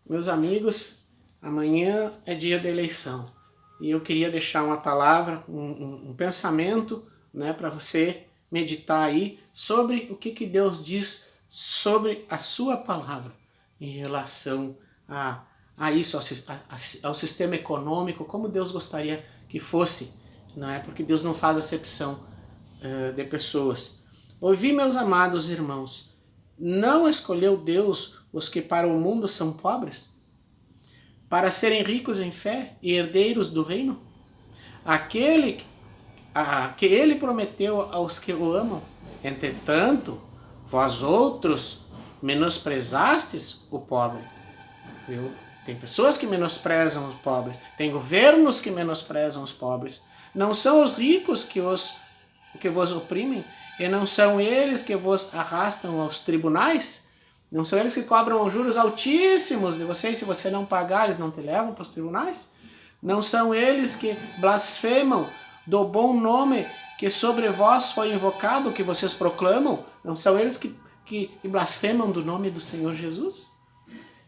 Meus amigos, amanhã é dia da eleição e eu queria deixar uma palavra, um pensamento, né, para você meditar aí sobre o que Deus diz sobre a sua palavra em relação a isso, ao sistema econômico, como Deus gostaria que fosse, não é? Porque Deus não faz acepção de pessoas. Ouvi, meus amados irmãos, não escolheu Deus os que para o mundo são pobres, para serem ricos em fé e herdeiros do reino? Aquele que ele prometeu aos que o amam. Entretanto, vós outros menosprezastes o pobre. Viu? Tem pessoas que menosprezam os pobres, tem governos que menosprezam os pobres. Não são os ricos que vos oprimem, e não são eles que vos arrastam aos tribunais? Não são eles que cobram juros altíssimos de vocês, se você não pagar, eles não te levam para os tribunais? Não são eles que blasfemam do bom nome que sobre vós foi invocado, que vocês proclamam? Não são eles que blasfemam do nome do Senhor Jesus?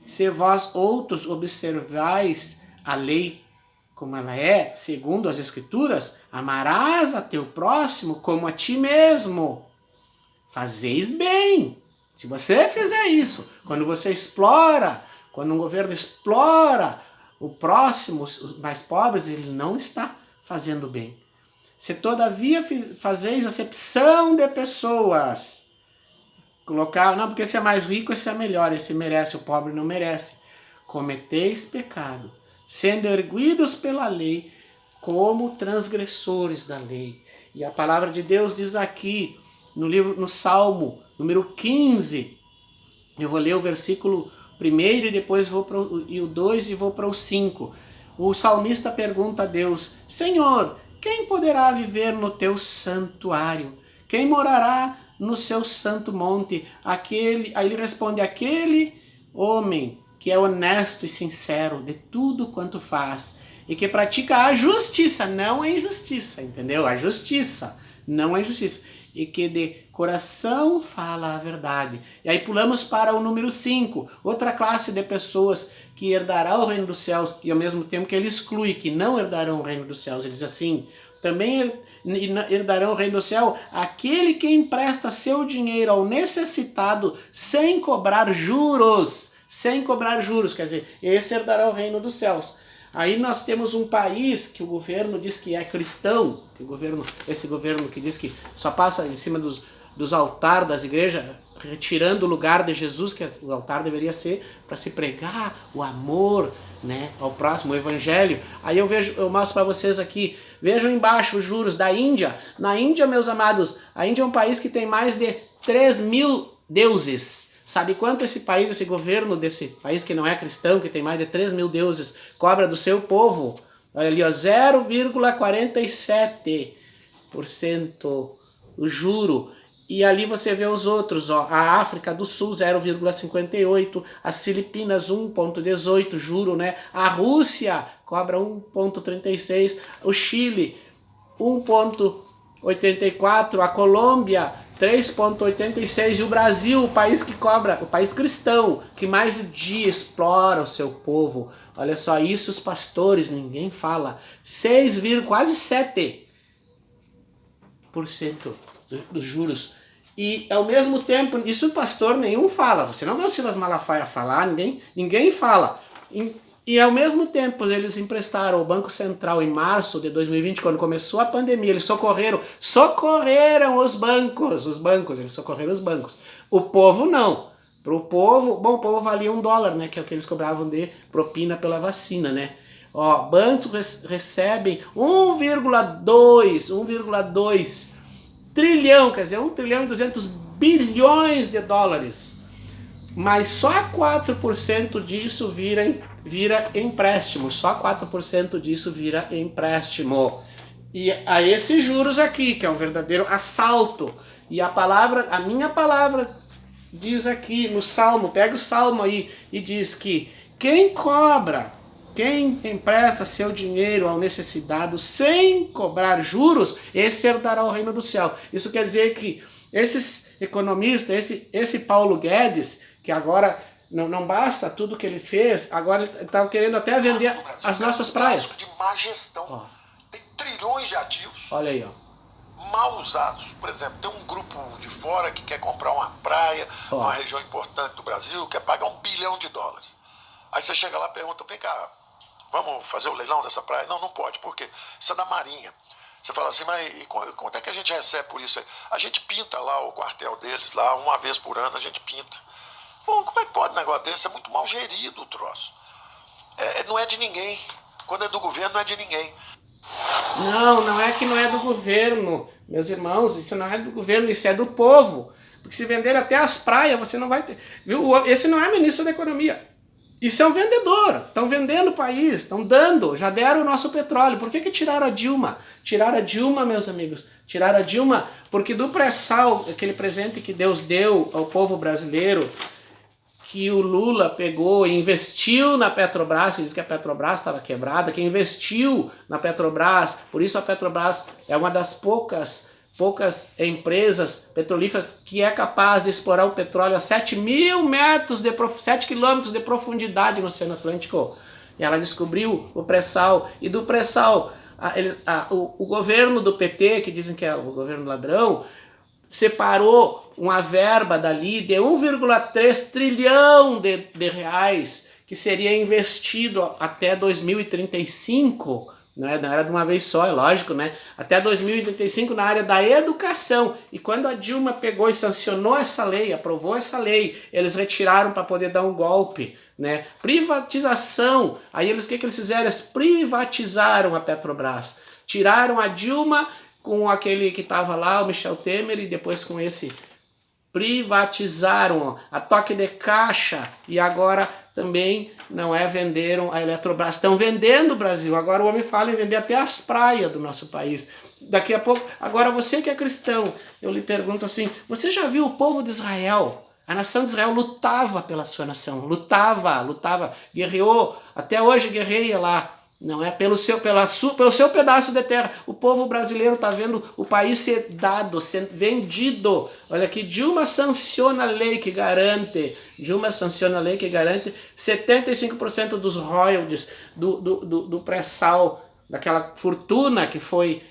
Se vós outros observais a lei como ela é, segundo as Escrituras, amarás a teu próximo como a ti mesmo. Fazeis bem. Se você fizer isso, quando você explora, quando um governo explora o próximo, os mais pobres, ele não está fazendo bem. Se todavia fazeis acepção de pessoas, colocar, não, porque esse é mais rico, esse é melhor, esse merece, o pobre não merece. Cometeis pecado, sendo erguidos pela lei como transgressores da lei. E a palavra de Deus diz aqui, no Salmo, número 15, eu vou ler o versículo 1 e depois vou para o 2 e vou para o 5. O salmista pergunta a Deus: Senhor, quem poderá viver no teu santuário? Quem morará no seu santo monte? Aí ele responde: aquele homem que é honesto e sincero de tudo quanto faz e que pratica a justiça, não a injustiça, entendeu? A justiça, não a injustiça. E que de coração fala a verdade. E aí pulamos para o número 5, outra classe de pessoas que herdará o reino dos céus, e ao mesmo tempo que ele exclui que não herdarão o reino dos céus. Ele diz assim: também herdarão o reino do céu aquele que empresta seu dinheiro ao necessitado sem cobrar juros. Sem cobrar juros, quer dizer, esse herdará o reino dos céus. Aí nós temos um país que o governo diz que é cristão, que esse governo que diz que só passa em cima dos altares das igrejas, retirando o lugar de Jesus, que o altar deveria ser para se pregar o amor, né, ao próximo, o evangelho. Aí eu mostro para vocês aqui, vejam embaixo os juros da Índia. Na Índia, meus amados, a Índia é um país que tem mais de 3.000 deuses. Sabe quanto esse governo desse país que não é cristão, que tem mais de 3.000 deuses, cobra do seu povo? Olha ali, ó, 0,47% o juro. E ali você vê os outros, ó, a África do Sul 0,58%, as Filipinas 1,18% juro, né? A Rússia cobra 1,36%, o Chile 1,84%, a Colômbia 3,86%, e o Brasil, o país que cobra, o país cristão, que mais judia explora o seu povo. Olha só, isso os pastores, ninguém fala. 6, quase 7% dos juros. E ao mesmo tempo, isso o pastor nenhum fala. Você não vê o Silas Malafaia falar, ninguém fala. E ao mesmo tempo, eles emprestaram ao Banco Central em março de 2020, quando começou a pandemia, eles socorreram os bancos, eles socorreram os bancos. O povo não. Para o povo, bom, o povo valia $1, né, que é o que eles cobravam de propina pela vacina, né. Ó, bancos recebem 1,2 trilhão, quer dizer, 1,2 bilhões de dólares. Mas só 4% disso vira empréstimo, só 4% disso vira empréstimo. E a esses juros aqui, que é um verdadeiro assalto. E a minha palavra diz aqui no Salmo, pega o Salmo aí e diz que quem empresta seu dinheiro ao necessitado sem cobrar juros, esse herdará o reino do céu. Isso quer dizer que esses economistas, esse Paulo Guedes, que agora Não basta tudo que ele fez, agora ele estava querendo até vender as nossas praias. De má gestão. Tem trilhões de ativos. Olha aí, mal usados. Por exemplo, tem um grupo de fora que quer comprar uma praia, numa região importante do Brasil, quer pagar $1 bilhão. Aí você chega lá e pergunta, vem cá, vamos fazer o leilão dessa praia? Não pode, por quê? Isso é da Marinha. Você fala assim, mas quanto é que a gente recebe por isso aí? A gente pinta lá o quartel deles, lá uma vez por ano a gente pinta. Bom, como é que pode um negócio desse? É muito mal gerido o troço. Não é de ninguém. Quando é do governo, não é de ninguém. Não é que não é do governo, meus irmãos, isso não é do governo, isso é do povo. Porque se vender até as praias, você não vai ter. Viu? Esse não é ministro da Economia. Isso é um vendedor. Estão vendendo o país, estão dando, já deram o nosso petróleo. Por que tiraram a Dilma? Tiraram a Dilma, meus amigos. Tiraram a Dilma porque do pré-sal, aquele presente que Deus deu ao povo brasileiro, que o Lula pegou e investiu na Petrobras, que diz que a Petrobras estava quebrada, que investiu na Petrobras, por isso a Petrobras é uma das poucas empresas petrolíferas que é capaz de explorar o petróleo a 7 quilômetros de profundidade no Oceano Atlântico. E ela descobriu o pré-sal, e do pré-sal, o governo do PT, que dizem que é o governo ladrão, separou uma verba dali de 1,3 trilhão de reais que seria investido até 2035, né? Não era de uma vez só, é lógico, né? Até 2035 na área da educação. E quando a Dilma pegou e sancionou essa lei, aprovou essa lei, eles retiraram para poder dar um golpe, né? Privatização. Aí o que eles fizeram? Eles privatizaram a Petrobras. Tiraram a Dilma com aquele que estava lá, o Michel Temer, e depois com esse privatizaram a toque de caixa, e agora também venderam a Eletrobras. Estão vendendo o Brasil. Agora o homem fala em vender até as praias do nosso país. Daqui a pouco, agora você que é cristão, eu lhe pergunto assim, você já viu o povo de Israel? A nação de Israel lutava pela sua nação, lutava, guerreou, até hoje guerreia lá. Não é pelo seu pedaço de terra. O povo brasileiro está vendo o país ser dado, ser vendido. Olha aqui, Dilma sanciona a lei que garante 75% dos royalties do pré-sal, daquela fortuna que foi,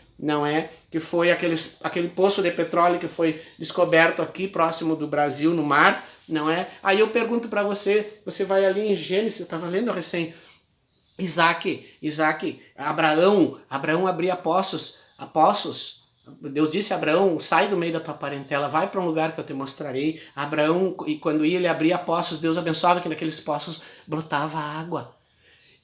aquele poço de petróleo que foi descoberto aqui próximo do Brasil, no mar, não é? Aí eu pergunto para você, você vai ali em Gênesis, eu estava lendo recém, Abraão abria poços. Deus disse a Abraão, sai do meio da tua parentela, vai para um lugar que eu te mostrarei. Abraão, e quando ele abria poços, Deus abençoava que naqueles poços brotava água.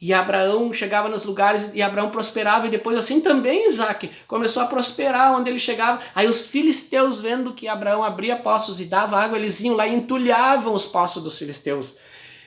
E Abraão chegava nos lugares e Abraão prosperava, e depois assim também Isaac começou a prosperar onde ele chegava. Aí os filisteus, vendo que Abraão abria poços e dava água, eles iam lá e entulhavam os poços dos filisteus.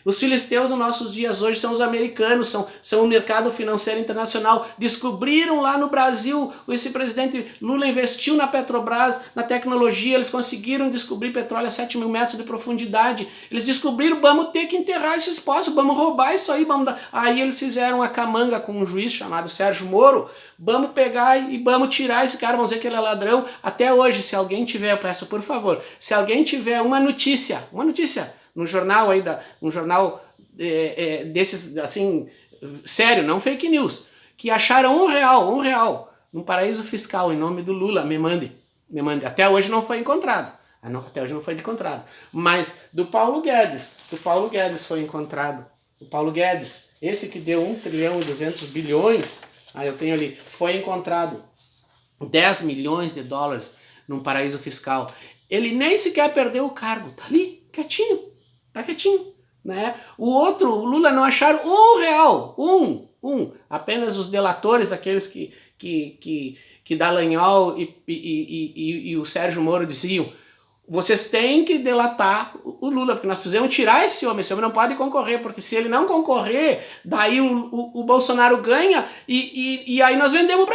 Os filisteus nos nossos dias hoje são os americanos, são o mercado financeiro internacional. Descobriram lá no Brasil, esse presidente Lula investiu na Petrobras, na tecnologia, eles conseguiram descobrir petróleo a 7 mil metros de profundidade. Eles descobriram, vamos ter que enterrar esses poços, vamos roubar isso aí. Aí eles fizeram a camanga com um juiz chamado Sérgio Moro, vamos pegar e vamos tirar esse cara, vamos dizer que ele é ladrão. Até hoje, se alguém tiver, eu peço por favor, se alguém tiver uma notícia, no jornal um jornal desses, assim, sério, não fake news, que acharam um real num paraíso fiscal em nome do Lula, me mande. Até hoje não foi encontrado. Mas do Paulo Guedes foi encontrado. O Paulo Guedes, esse que deu 1 trilhão e 200 bilhões, eu tenho ali, foi encontrado 10 milhões de dólares num paraíso fiscal. Ele nem sequer perdeu o cargo, tá ali, quietinho. Tá quietinho, né? O Lula não acharam um real, apenas os delatores, aqueles que Dallagnol e o Sérgio Moro diziam, vocês têm que delatar o Lula, porque nós precisamos tirar esse homem não pode concorrer, porque se ele não concorrer, daí o Bolsonaro ganha e aí nós vendemos o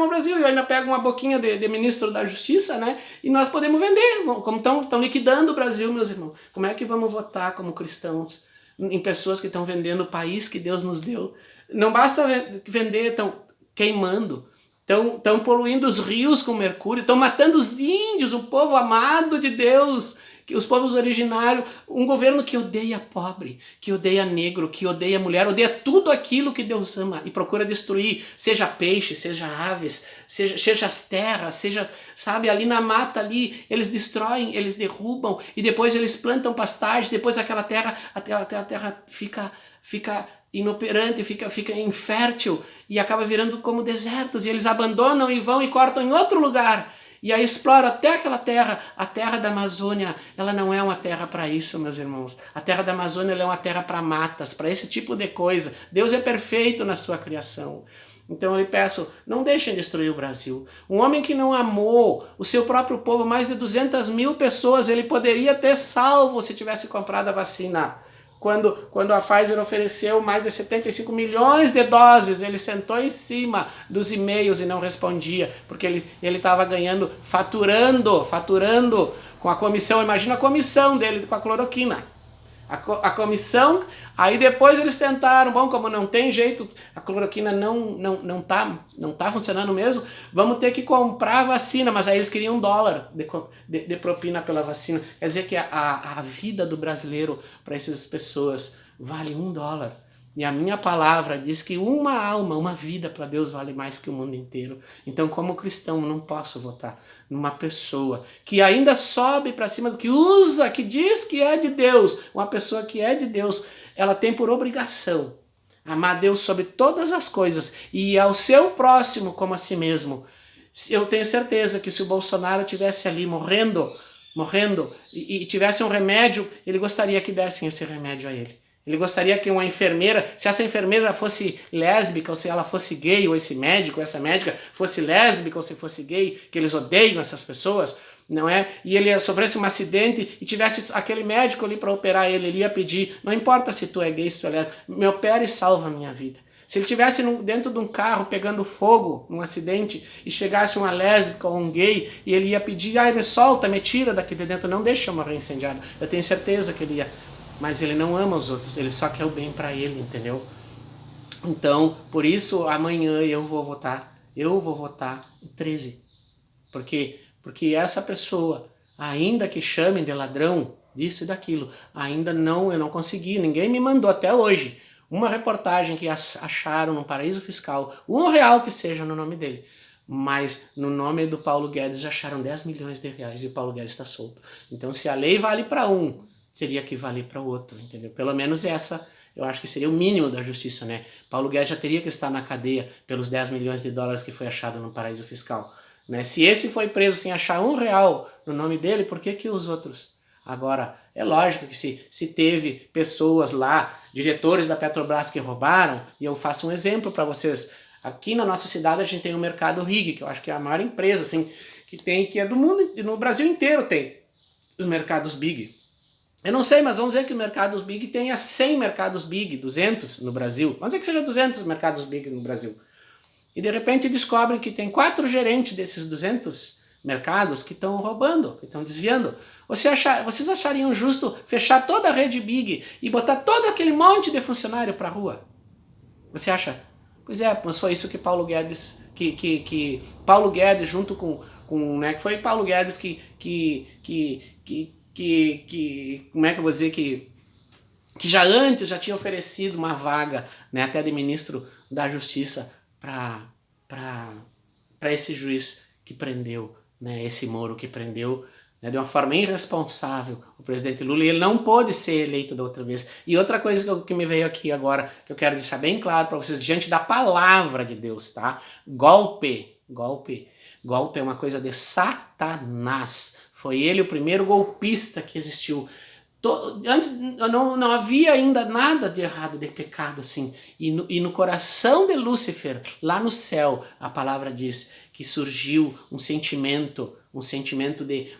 Brasil, e ainda pega uma boquinha de ministro da Justiça, né? E nós podemos vender, como estão liquidando o Brasil, meus irmãos. Como é que vamos votar como cristãos em pessoas que estão vendendo o país que Deus nos deu? Não basta vender, estão queimando, estão poluindo os rios com mercúrio, estão matando os índios, o povo amado de Deus, que os povos originários, um governo que odeia pobre, que odeia negro, que odeia mulher, odeia tudo aquilo que Deus ama e procura destruir, seja peixe, seja aves, seja as terras, seja, sabe, ali na mata ali, eles destroem, eles derrubam e depois eles plantam pastagem, depois aquela terra, a terra fica inoperante, fica infértil e acaba virando como desertos e eles abandonam e vão e cortam em outro lugar e aí exploram até aquela terra. A terra da Amazônia, ela não é uma terra para isso, meus irmãos. A terra da Amazônia ela é uma terra para matas, para esse tipo de coisa. Deus é perfeito na sua criação. Então eu lhe peço, não deixem destruir o Brasil. Um homem que não amou o seu próprio povo, mais de 200 mil pessoas, ele poderia ter salvo se tivesse comprado a vacina. Quando a Pfizer ofereceu mais de 75 milhões de doses, ele sentou em cima dos e-mails e não respondia, porque ele estava ganhando, faturando com a comissão. Imagina a comissão dele com a cloroquina. A comissão, aí depois eles tentaram, bom, como não tem jeito, a cloroquina não tá funcionando mesmo, vamos ter que comprar a vacina, mas aí eles queriam $1 de propina pela vacina. Quer dizer que a vida do brasileiro para essas pessoas vale $1. E a minha palavra diz que uma alma, uma vida para Deus vale mais que o mundo inteiro. Então, como cristão, não posso votar numa pessoa que ainda sobe para cima do que usa, que diz que é de Deus. Uma pessoa que é de Deus, ela tem por obrigação amar Deus sobre todas as coisas e ao seu próximo como a si mesmo. Eu tenho certeza que se o Bolsonaro estivesse ali morrendo e tivesse um remédio, ele gostaria que dessem esse remédio a ele. Ele gostaria que uma enfermeira, se essa enfermeira fosse lésbica, ou se ela fosse gay, ou esse médico, ou essa médica fosse lésbica, ou se fosse gay, que eles odeiam essas pessoas, não é? E ele sofresse um acidente e tivesse aquele médico ali para operar ele, ele ia pedir, não importa se tu é gay, se tu é lésbica, me opera e salva a minha vida. Se ele estivesse dentro de um carro pegando fogo num acidente e chegasse uma lésbica ou um gay e ele ia pedir, ai, me solta, me tira daqui de dentro, não deixa eu morrer incendiado. Eu tenho certeza que ele ia. Mas ele não ama os outros, ele só quer o bem para ele, entendeu? Então, por isso, amanhã eu vou votar em 13. Porque essa pessoa, ainda que chamem de ladrão, disso e daquilo, ainda não, eu não consegui, ninguém me mandou até hoje uma reportagem que acharam num paraíso fiscal, R$1 que seja no nome dele. Mas no nome do Paulo Guedes já acharam 10 milhões de reais e o Paulo Guedes está solto. Então, se a lei vale para um, teria que valer para o outro, entendeu? Pelo menos essa, eu acho que seria o mínimo da justiça, né? Paulo Guedes já teria que estar na cadeia pelos 10 milhões de dólares que foi achado no paraíso fiscal, né? Se esse foi preso sem achar R$1 no nome dele, por que os outros? Agora, é lógico que se teve pessoas lá, diretores da Petrobras que roubaram, e eu faço um exemplo para vocês, aqui na nossa cidade a gente tem o Mercado Rig, que eu acho que é a maior empresa, assim, que é do mundo, no Brasil inteiro tem os mercados Big. Eu não sei, mas vamos dizer que o Mercados Big tenha 100 Mercados Big, 200 no Brasil. Vamos dizer que seja 200 Mercados Big no Brasil. E de repente descobrem que tem 4 gerentes desses 200 mercados que estão roubando, que estão desviando. Vocês achariam justo fechar toda a rede Big e botar todo aquele monte de funcionário para a rua? Você acha? Pois é, mas foi isso que Paulo Guedes, Paulo Guedes junto com né, que foi Paulo Guedes como é que eu vou dizer, que já antes já tinha oferecido uma vaga, né, até de ministro da Justiça para esse juiz que prendeu, né, esse Moro que prendeu, né, de uma forma irresponsável o presidente Lula, e ele não pôde ser eleito da outra vez. E outra coisa que me veio aqui agora, que eu quero deixar bem claro para vocês, diante da palavra de Deus, tá? Golpe é uma coisa de Satanás. Foi ele o primeiro golpista que existiu. Antes não havia ainda nada de errado, de pecado assim. E no coração de Lúcifer, lá no céu, a palavra diz que surgiu um sentimento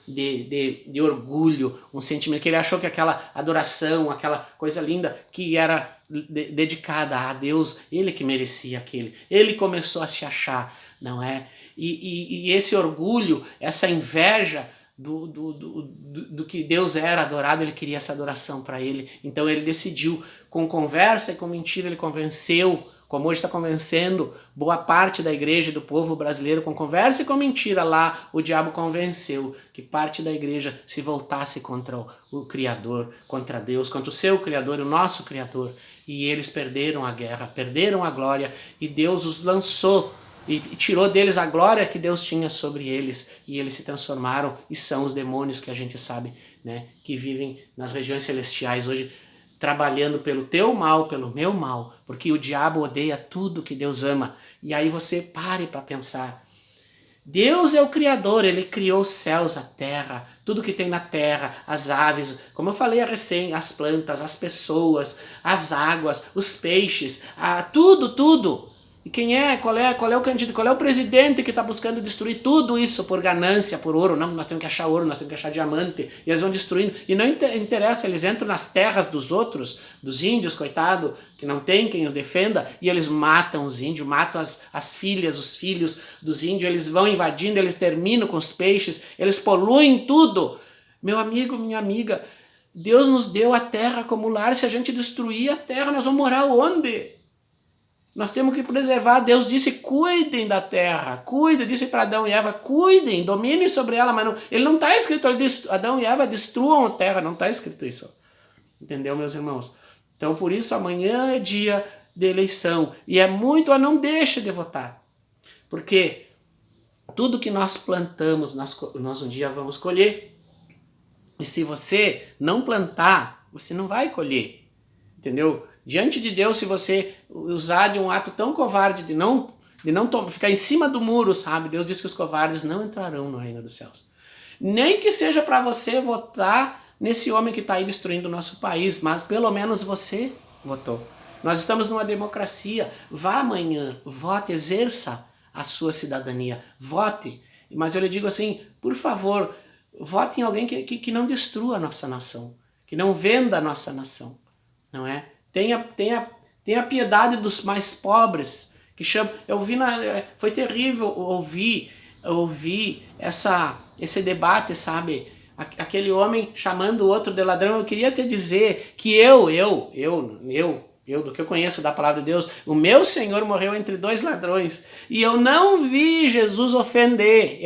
de orgulho, um sentimento que ele achou que aquela adoração, aquela coisa linda que era dedicada a Deus, ele que merecia aquele. Ele começou a se achar, não é? E esse orgulho, essa inveja do que Deus era adorado, ele queria essa adoração para ele. Então ele decidiu, com conversa e com mentira, ele convenceu como hoje está convencendo boa parte da igreja e do povo brasileiro com conversa e com mentira lá, o diabo convenceu que parte da igreja se voltasse contra o Criador, contra Deus, contra o seu Criador, o nosso Criador. E eles perderam a guerra, perderam a glória, e Deus os lançou e tirou deles a glória que Deus tinha sobre eles, e eles se transformaram e são os demônios que a gente sabe, né, que vivem nas regiões celestiais hoje, trabalhando pelo teu mal, pelo meu mal, porque o diabo odeia tudo que Deus ama. E aí você pare para pensar. Deus é o Criador, Ele criou os céus, a terra, tudo que tem na terra, as aves, como eu falei recém, as plantas, as pessoas, as águas, os peixes, tudo. E quem é? Qual é o candidato? Qual é o presidente que está buscando destruir tudo isso por ganância, por ouro? Não, nós temos que achar ouro, nós temos que achar diamante. E eles vão destruindo. E não interessa, eles entram nas terras dos outros, dos índios, coitado, que não tem quem os defenda, e eles matam os índios, matam as filhas, os filhos dos índios, eles vão invadindo, eles terminam com os peixes, eles poluem tudo. Meu amigo, minha amiga, Deus nos deu a terra como lar. Se a gente destruir a terra, nós vamos morar onde? Nós temos que preservar. Deus disse, cuidem da terra, disse para Adão e Eva, cuidem, dominem sobre ela, mas não, ele não está escrito, Adão e Eva destruam a terra, não está escrito isso. Entendeu, meus irmãos? Então, por isso, amanhã é dia de eleição, e é muito, não deixe de votar, porque tudo que nós plantamos, nós um dia vamos colher, e se você não plantar, você não vai colher, entendeu? Diante de Deus, se você usar de um ato tão covarde de não ficar em cima do muro, sabe? Deus diz que os covardes não entrarão no reino dos céus. Nem que seja para você votar nesse homem que está aí destruindo o nosso país, mas pelo menos você votou. Nós estamos numa democracia. Vá amanhã, vote, exerça a sua cidadania, vote. Mas eu lhe digo assim, por favor, vote em alguém que não destrua a nossa nação, que não venda a nossa nação, não é? Tenha piedade dos mais pobres, que chama. Foi terrível ouvir esse debate, sabe? Aquele homem chamando o outro de ladrão. Eu queria te dizer que eu, do que eu conheço da palavra de Deus, o meu Senhor morreu entre dois ladrões, e eu não vi Jesus ofender,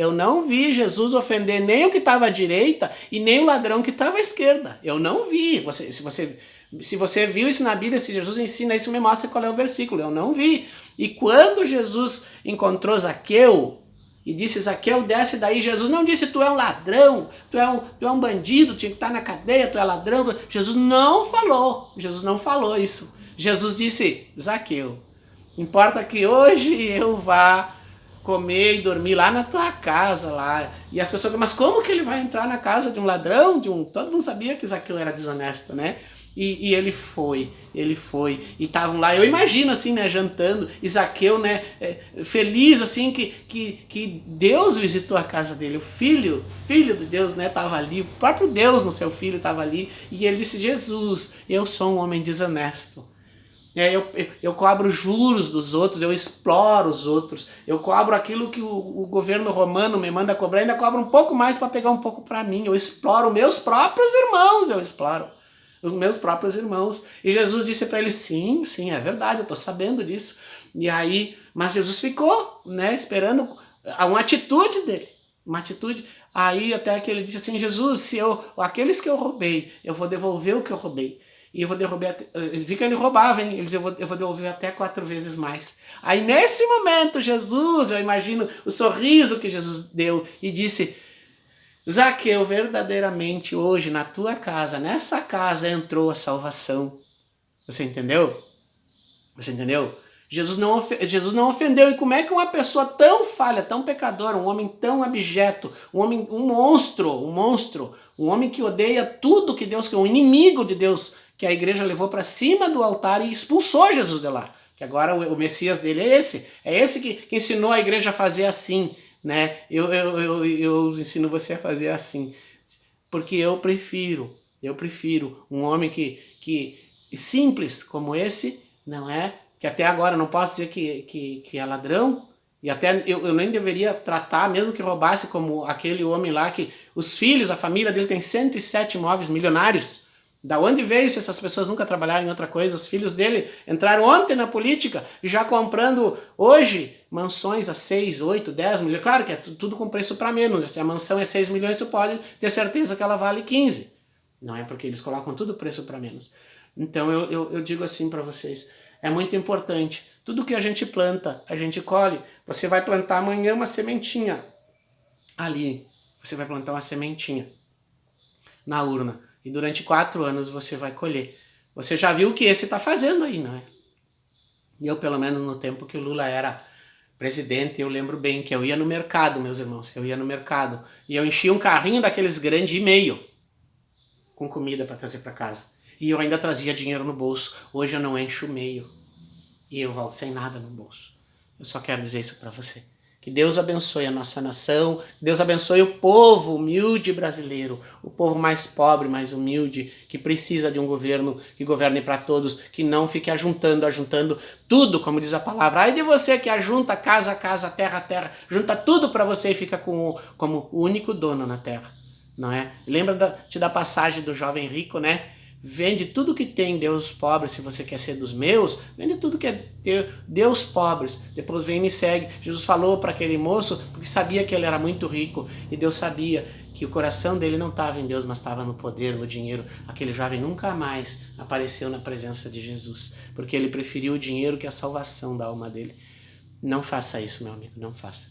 nem o que estava à direita e nem o ladrão que estava à esquerda. Eu não vi. Se você viu isso na Bíblia, se Jesus ensina isso, me mostra qual é o versículo. Eu não vi. E quando Jesus encontrou Zaqueu e disse, Zaqueu, desce daí, Jesus não disse, tu é um ladrão, tu é um bandido, tinha que estar na cadeia, tu é ladrão. Jesus não falou isso. Jesus disse, Zaqueu, importa que hoje eu vá comer e dormir lá na tua casa lá. E as pessoas, mas como que ele vai entrar na casa de um ladrão? Todo mundo sabia que Zaqueu era desonesto, né? E ele foi, e estavam lá, eu imagino assim, né, jantando, e Zaqueu, né, feliz assim, que Deus visitou a casa dele, o filho de Deus, né, estava ali, o próprio Deus no seu filho estava ali, e ele disse, Jesus, eu sou um homem desonesto, eu cobro juros dos outros, eu exploro os outros, eu cobro aquilo que o governo romano me manda cobrar, ainda cobro um pouco mais para pegar um pouco para mim, eu exploro meus próprios irmãos, os meus próprios irmãos. E Jesus disse para ele, sim, é verdade, eu estou sabendo disso. E aí, mas Jesus ficou, né, esperando uma atitude dele, Aí até que ele disse assim, Jesus, aqueles que eu roubei, eu vou devolver o que eu roubei. E eu vou devolver, ele vi que ele roubava, hein? Ele disse, eu vou devolver até 4 vezes mais. Aí nesse momento, Jesus, eu imagino o sorriso que Jesus deu e disse, Zaqueu, verdadeiramente hoje na tua casa, nessa casa entrou a salvação. Você entendeu? Jesus não ofendeu. E como é que uma pessoa tão falha, tão pecadora, um homem tão abjeto, um monstro, um homem que odeia tudo que Deus criou, um inimigo de Deus, que a igreja levou para cima do altar e expulsou Jesus de lá. Que agora o Messias dele é esse que ensinou a igreja a fazer assim. Né? Eu ensino você a fazer assim, porque eu prefiro um homem que simples como esse, não é? Que até agora não posso dizer que é ladrão, e até eu nem deveria tratar, mesmo que roubasse, como aquele homem lá, que os filhos, a família dele tem 107 imóveis milionários, Da onde veio se essas pessoas nunca trabalharam em outra coisa? Os filhos dele entraram ontem na política, já comprando hoje mansões a 6, 8, 10 milhões. Claro que é tudo com preço para menos. Se a mansão é 6 milhões, tu pode ter certeza que ela vale 15. Não é porque eles colocam tudo preço para menos. Então eu digo assim para vocês, é muito importante. Tudo que a gente planta, a gente colhe. Você vai plantar amanhã uma sementinha ali. Você vai plantar uma sementinha na urna. E durante 4 anos você vai colher. Você já viu o que esse está fazendo aí, não é? E eu, pelo menos no tempo que o Lula era presidente, eu lembro bem que eu ia no mercado, meus irmãos. Eu ia no mercado e eu enchia um carrinho daqueles grandes e meio com comida para trazer para casa. E eu ainda trazia dinheiro no bolso. Hoje eu não encho meio. E eu volto sem nada no bolso. Eu só quero dizer isso para você. Que Deus abençoe a nossa nação, Deus abençoe o povo humilde brasileiro, o povo mais pobre, mais humilde, que precisa de um governo que governe para todos, que não fique ajuntando tudo, como diz a palavra. Ai de você que ajunta casa, terra, junta tudo para você e fica como o único dono na terra, não é? Lembra da passagem do jovem rico, né? Vende tudo que tem, Deus pobres, se você quer ser dos meus, vende tudo que é teu, Deus pobres, depois vem e me segue. Jesus falou para aquele moço, porque sabia que ele era muito rico, e Deus sabia que o coração dele não estava em Deus, mas estava no poder, no dinheiro. Aquele jovem nunca mais apareceu na presença de Jesus, porque ele preferiu o dinheiro que a salvação da alma dele. Não faça isso, meu amigo, não faça.